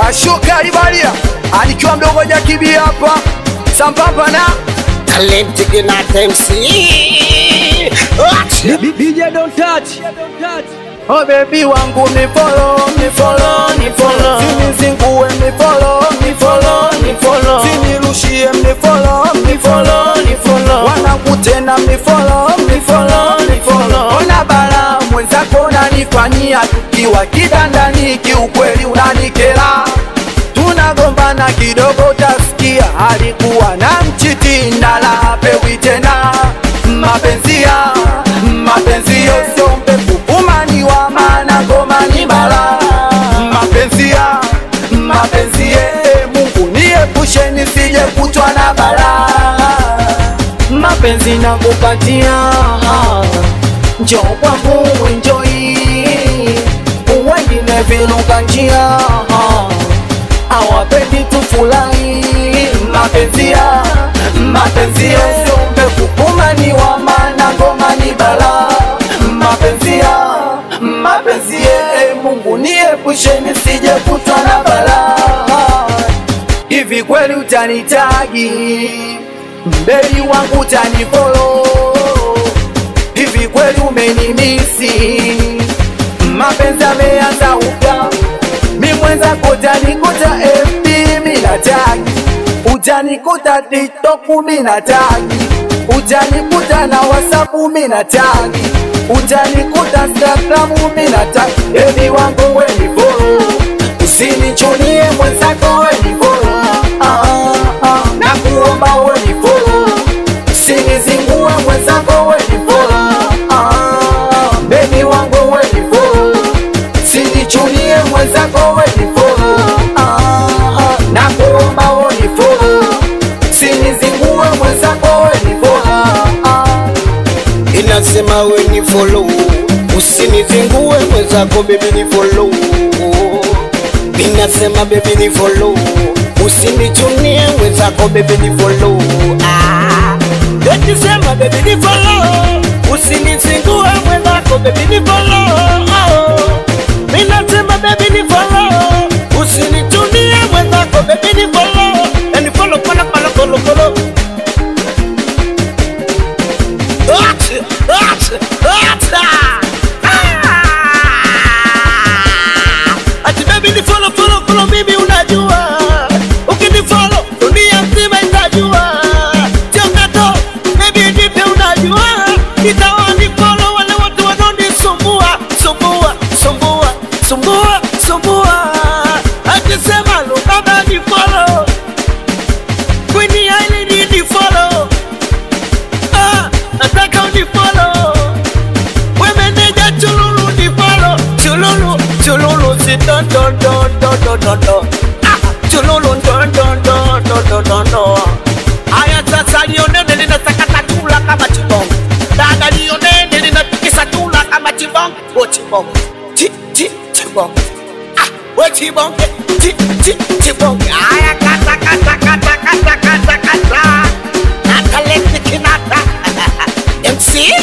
Ashuka Ibalia anikiwa mdogo Jakibi hapa sambamba na Talent Ginata MC. DJ don't touch. Oh baby wangu ni follow. Sinizingue ni follow. Sinirushie ni follow. Wanakutena ni follow. Ona bala mwenzako nanifanyia tukiwa kidandani, kiukweli unanikera. Tunagombana kidogo utasikia alikuwa na mchiti na la pewi tena. Mapenzi sio mpepu umani wa maana ngoma ni bala. Mapenzi Mungu niepushe nisije kutwa na bala. Mapenzi nakupatia njoo kwangu enjoy, wengine viluka njia hawapendi tufurahi. Mapenzi sio mpepu umani wa maana ngoma ni bala. Mapenzi Mungu niepushe nisije kutwa na bala. Hivi kweli utanitagi baby wangu, utanifollow? Hivi kweli umenimisi? Mapenzi yameanza upya, mimi mwenzako utanikuta FB mimi natagi, utanikuta TikTok mimi natagi, utanikuta na WhatsApp mimi natagi, utanikuta Instagram mimi natagi. Baby wangu we ni follow, usinichunie mwenzako we ni follow. Nakuomba we ni follow, usinizingue mwenzako we ni follow. Baby wangu we ni follow, usinichunie mwenzako we ni follow. Nakuomba we ni follow, usinizingue mwenzako we ni follow. Inasema we ni follow, usinizingue mwenzako baby ni follow. Inasema baby ni follow, usinichunie mwenzako baby ni follow. Inasema baby ni follow, usinizingue mwenzako baby ni follow. Inasema baby ni follow, usinichunie mwenzako baby ni follow. And follow. Ati baby ni follow mimi unajua. Ukinifollow dunia mzima itajua. Changato baby nipe unajua. Nitawani follow wale watu wanonisumbua. Sumbua. Ati sema Lukaba ni follow, Queen Island ni follow. Nataka unifollow. Wemeneja Chululu ni follow. Chululu si don. Chululu don. Aya sasa nionene ninasakata tula kama chibong. Dada nionene ninatikisa tula kama chibong. O chibong. Chibong. O chibong. Chibong. Aya kata. Talent Ginata MC.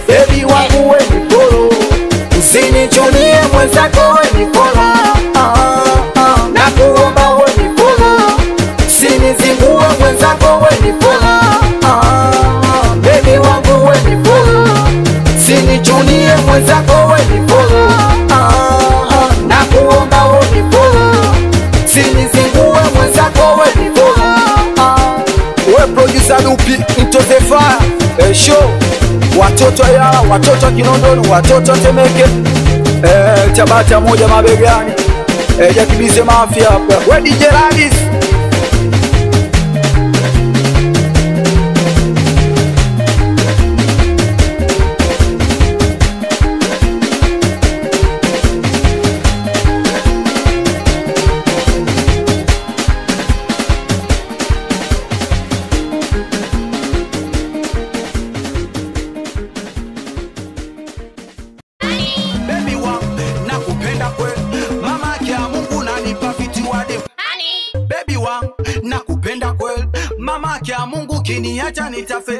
Baby wangu we ni follow, usinichunie mwenzako we ni follow. Nakuomba we ni follow, usinizingue mwenzako we ni follow. Baby wangu we ni follow, usinichunie mwenzako we ni follow. Nakuomba we ni follow, usinizingue mwenzako we ni follow. We producer Lupi into the fire show. Watoto ya watoto Kinondoni, watoto Temeke, Tabata moja mabegani, Jakibize Mafia hapa. We DJ Radis. Baby wangu nakupenda kweli, mama kia Mungu nanipa vitu wade. Baby wangu nakupenda kweli, mama kia Mungu kiniacha nitafe.